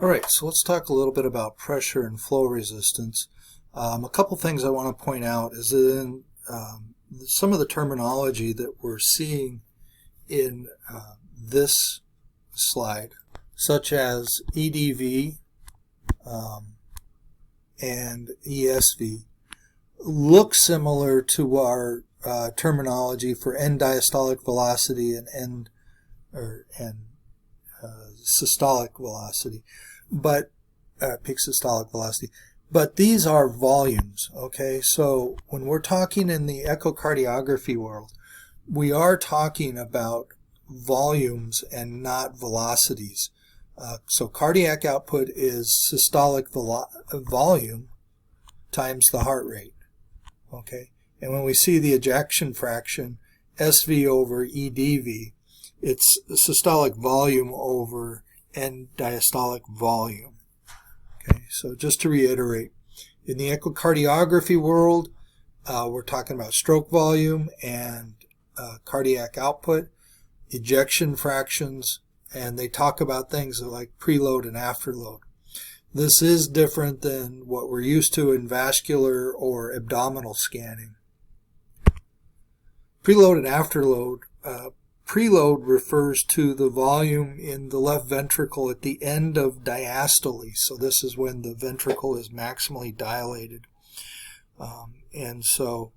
All right, so let's talk a little bit about pressure and flow resistance. A couple things I want to point out is that in some of the terminology that we're seeing in this slide, such as EDV and ESV, look similar to our terminology for end diastolic velocity and systolic velocity, but peak systolic velocity. But these are volumes, okay? So when we're talking in the echocardiography world, we are talking about volumes and not velocities. So cardiac output is systolic volume times the heart rate, okay? And when we see the ejection fraction, SV over EDV, it's systolic volume over end diastolic volume. Okay, so just to reiterate, in the echocardiography world, we're talking about stroke volume and cardiac output, ejection fractions, and they talk about things like preload and afterload. This is different than what we're used to in vascular or abdominal scanning. Preload and afterload. Preload refers to the volume in the left ventricle at the end of diastole. So this is when the ventricle is maximally dilated. And so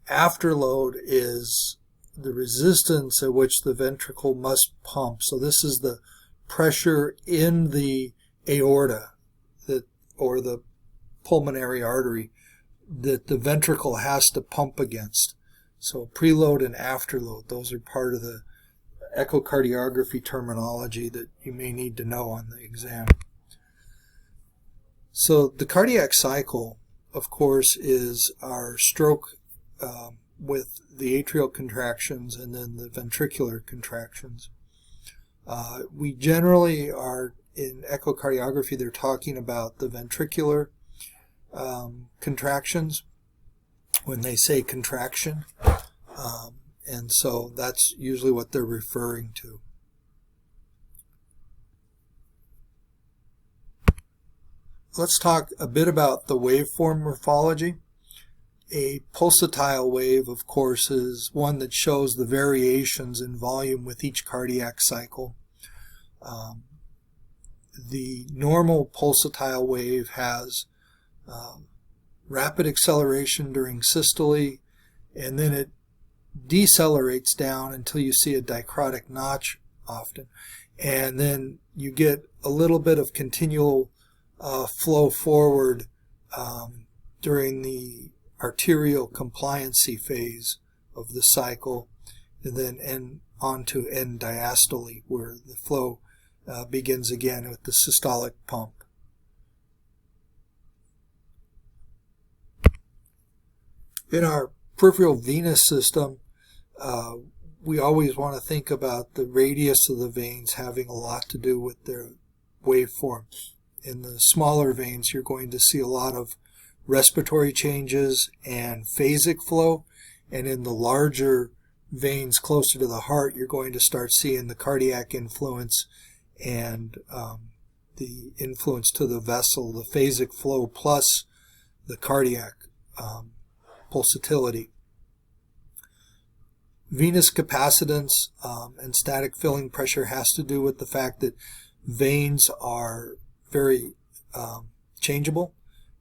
afterload is the resistance at which the ventricle must pump. So this is the pressure in the aorta or the pulmonary artery that the ventricle has to pump against. So preload and afterload, those are part of the echocardiography terminology that you may need to know on the exam. So the cardiac cycle, of course, is our stroke with the atrial contractions and then the ventricular contractions. We generally are, in echocardiography, they're talking about the ventricular contractions when they say contraction, and so that's usually what they're referring to. Let's talk a bit about the waveform morphology. A pulsatile wave, of course, is one that shows the variations in volume with each cardiac cycle. The normal pulsatile wave has rapid acceleration during systole, and then it decelerates down until you see a dichrotic notch often, and then you get a little bit of continual flow forward during the arterial compliancy phase of the cycle, and then on to end diastole, where the flow begins again with the systolic pump. In our peripheral venous system, we always want to think about the radius of the veins having a lot to do with their waveform. In the smaller veins, you're going to see a lot of respiratory changes and phasic flow, and in the larger veins closer to the heart, you're going to start seeing the cardiac influence and the influence to the vessel, the phasic flow plus the cardiac pulsatility. Venous capacitance and static filling pressure has to do with the fact that veins are very changeable.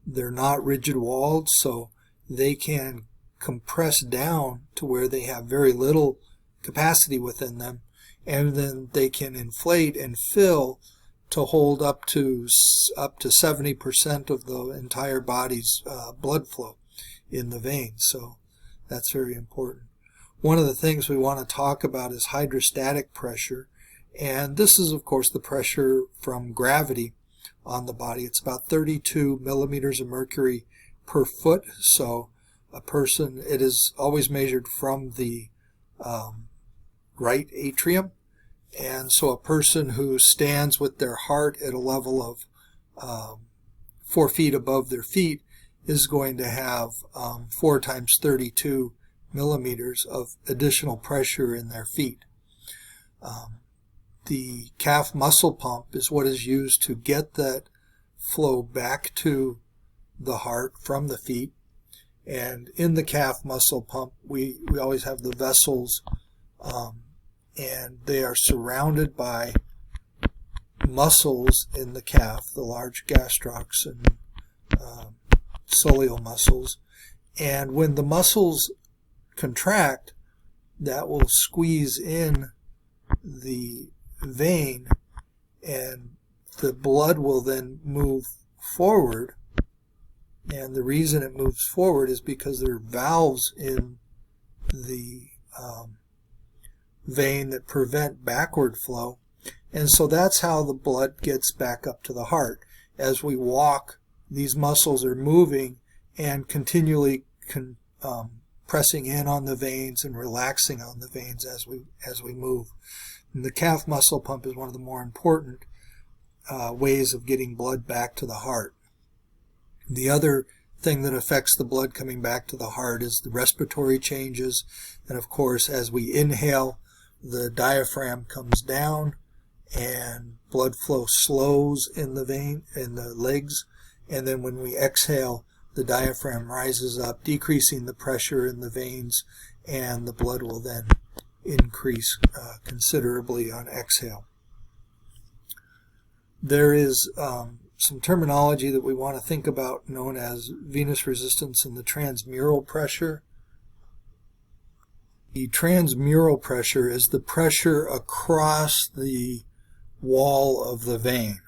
They're not rigid walled, so they can compress down to where they have very little capacity within them, and then they can inflate and fill to hold up to 70% of the entire body's blood flow in the veins. So that's very important. One of the things we want to talk about is hydrostatic pressure, and this is, of course, the pressure from gravity on the body. It's about 32 millimeters of mercury per foot. So a person, it is always measured from the right atrium, and so a person who stands with their heart at a level of 4 feet above their feet is going to have 4 times 32 millimeters of additional pressure in their feet. the calf muscle pump is what is used to get that flow back to the heart from the feet. And in the calf muscle pump, we always have the vessels, and they are surrounded by muscles in the calf, the large gastrocs and soleal muscles. And when the muscles contract, that will squeeze in the vein, and the blood will then move forward. And the reason it moves forward is because there are valves in the vein that prevent backward flow. And so that's how the blood gets back up to the heart. As we walk, these muscles are moving and continually pressing in on the veins and relaxing on the veins as we move. And the calf muscle pump is one of the more important ways of getting blood back to the heart. The other thing that affects the blood coming back to the heart is the respiratory changes. And of course, as we inhale, the diaphragm comes down and blood flow slows in the vein, in the legs. And then when we exhale, the diaphragm rises up, decreasing the pressure in the veins, and the blood will then increase considerably on exhale. There is some terminology that we want to think about known as venous resistance and the transmural pressure. The transmural pressure is the pressure across the wall of the vein.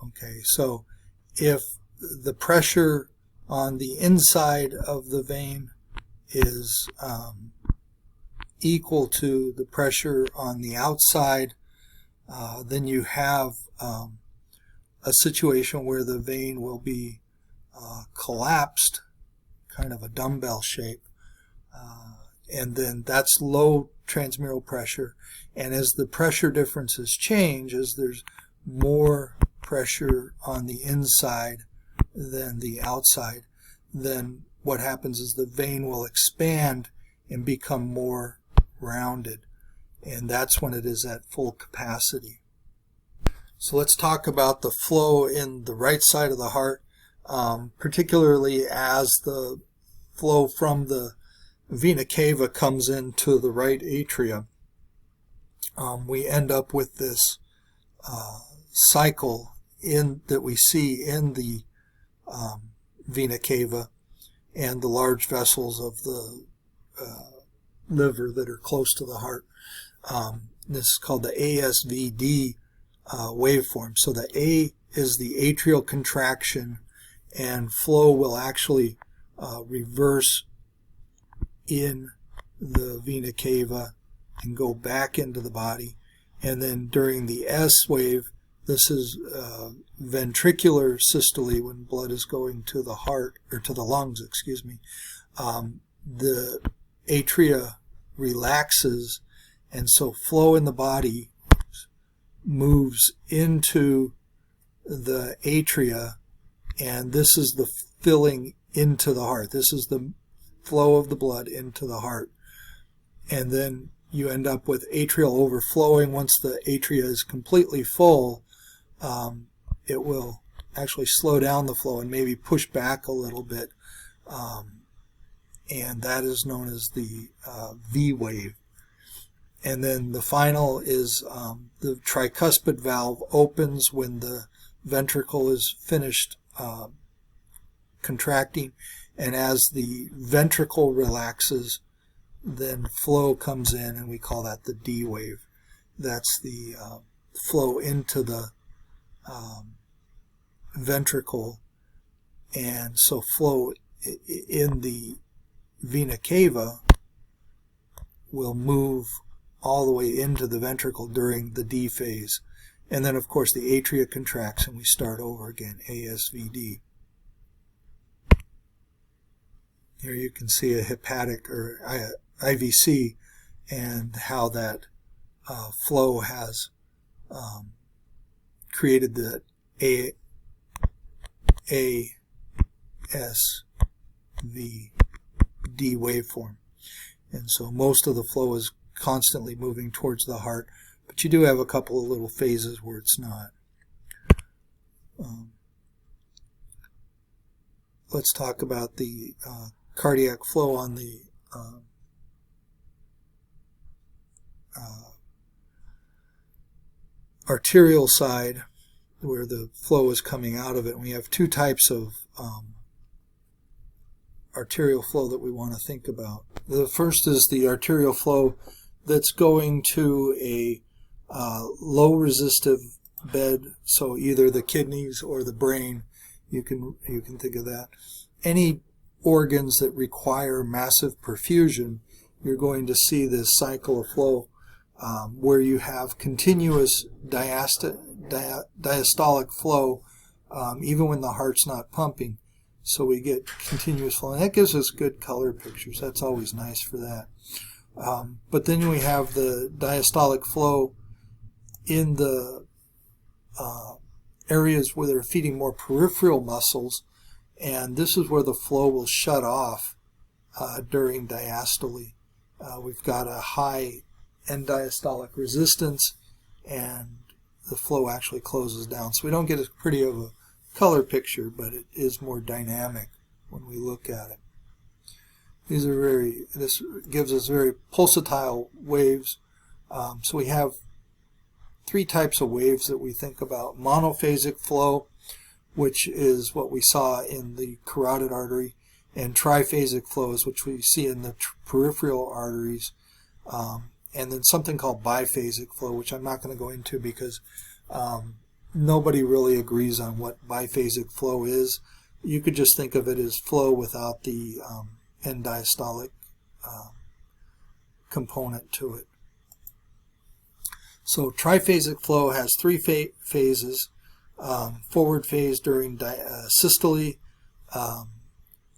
Okay, so if the pressure on the inside of the vein is equal to the pressure on the outside, then you have a situation where the vein will be collapsed, kind of a dumbbell shape, and then that's low transmural pressure. And as the pressure differences change, as there's more pressure on the inside than the outside, then what happens is the vein will expand and become more rounded, and that's when it is at full capacity. So let's talk about the flow in the right side of the heart, particularly as the flow from the vena cava comes into the right atria. We end up with this cycle that we see in the vena cava and the large vessels of the liver that are close to the heart. This is called the ASVD waveform. So the A is the atrial contraction, and flow will actually reverse in the vena cava and go back into the body. And then during the S wave, this is ventricular systole, when blood is going to the heart, or to the lungs, excuse me. The atria relaxes, and so flow in the body moves into the atria, and this is the filling into the heart. This is the flow of the blood into the heart. And then you end up with atrial overflowing. Once the atria is completely full, it will actually slow down the flow and maybe push back a little bit, and that is known as the V wave. And then the final is the tricuspid valve opens when the ventricle is finished contracting, and as the ventricle relaxes, then flow comes in, and we call that the D wave. That's the flow into the ventricle, and so flow in the vena cava will move all the way into the ventricle during the D phase. And then, of course, the atria contracts and we start over again, ASVD. Here you can see a hepatic or IVC and how that flow has created the ASVD waveform. And so most of the flow is constantly moving towards the heart But you do have a couple of little phases where it's not. Let's talk about the cardiac flow on the arterial side, where the flow is coming out of it. And we have two types of arterial flow that we want to think about. The first is the arterial flow that's going to a low resistive bed, so either the kidneys or the brain. You can think of that. Any organs that require massive perfusion, you're going to see this cycle of flow where you have continuous diastolic flow even when the heart's not pumping. So we get continuous flow, and that gives us good color pictures. That's always nice for that. But then we have the diastolic flow in the areas where they're feeding more peripheral muscles, and this is where the flow will shut off during diastole. We've got a high end diastolic resistance, and the flow actually closes down. So we don't get as pretty of a color picture, but it is more dynamic when we look at it. This gives us very pulsatile waves. So we have three types of waves that we think about. Monophasic flow, which is what we saw in the carotid artery, and triphasic flows, which we see in the peripheral arteries, and then something called biphasic flow, which I'm not going to go into because nobody really agrees on what biphasic flow is. You could just think of it as flow without the end diastolic component to it. So triphasic flow has three phases. Forward phase during systole,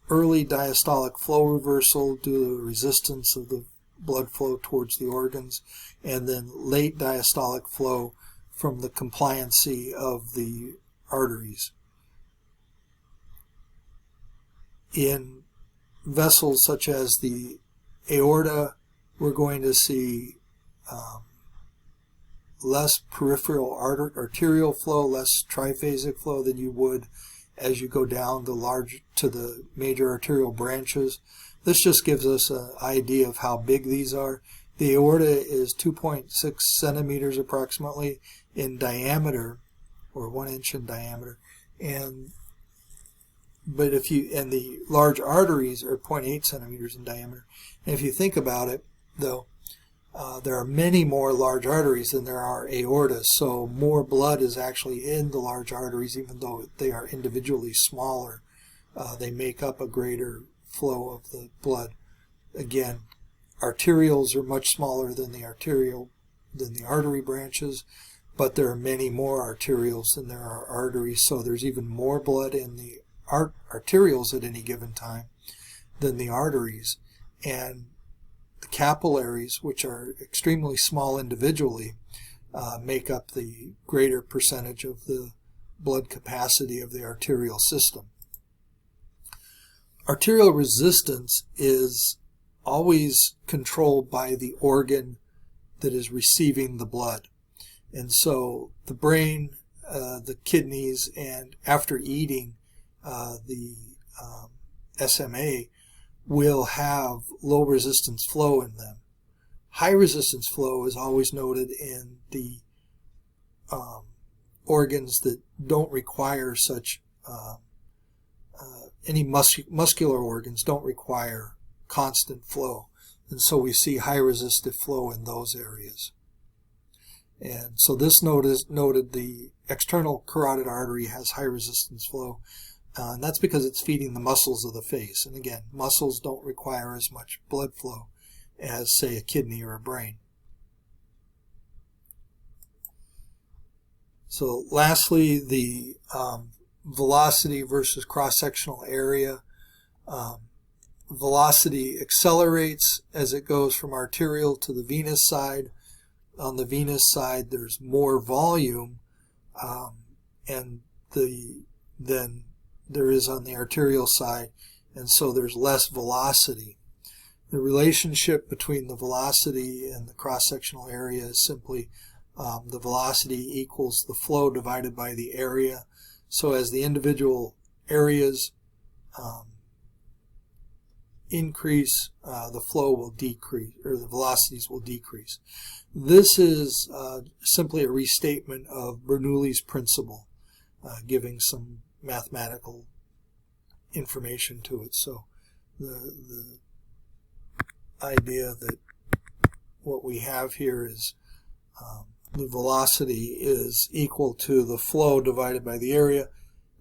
early diastolic flow reversal due to the resistance of the blood flow towards the organs, and then late diastolic flow from the compliancy of the arteries. In vessels such as the aorta, we're going to see less peripheral arterial flow, less triphasic flow than you would as you go down to the major arterial branches. This just gives us an idea of how big these are. The aorta is 2.6 centimeters approximately in diameter, or 1 inch in diameter, and the large arteries are 0.8 centimeters in diameter. And if you think about it, though, there are many more large arteries than there are aortas, so more blood is actually in the large arteries, even though they are individually smaller. They make up a greater flow of the blood. Again, arterioles are much smaller than the artery branches, but there are many more arterioles than there are arteries, so there's even more blood in the arterioles at any given time than the arteries. And the capillaries, which are extremely small individually, make up the greater percentage of the blood capacity of the arterial system. Arterial resistance is always controlled by the organ that is receiving the blood. And so the brain, the kidneys, and after eating, the SMA will have low resistance flow in them. High resistance flow is always noted in the organs that don't require such, any muscular organs don't require constant flow. And so we see high resistive flow in those areas. And so this noted the external carotid artery has high resistance flow. And that's because it's feeding the muscles of the face. And again, muscles don't require as much blood flow as, say, a kidney or a brain. So lastly, the velocity versus cross-sectional area. Velocity accelerates as it goes from arterial to the venous side. On the venous side, there's more volume than there is on the arterial side, and so there's less velocity. The relationship between the velocity and the cross-sectional area is simply the velocity equals the flow divided by the area. So as the individual areas increase, the flow will decrease, or the velocities will decrease. This is simply a restatement of Bernoulli's principle, giving some mathematical information to it. So the idea that what we have here is the velocity is equal to the flow divided by the area.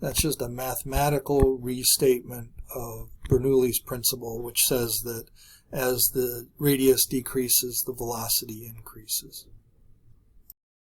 That's just a mathematical restatement of Bernoulli's principle, which says that as the radius decreases, the velocity increases.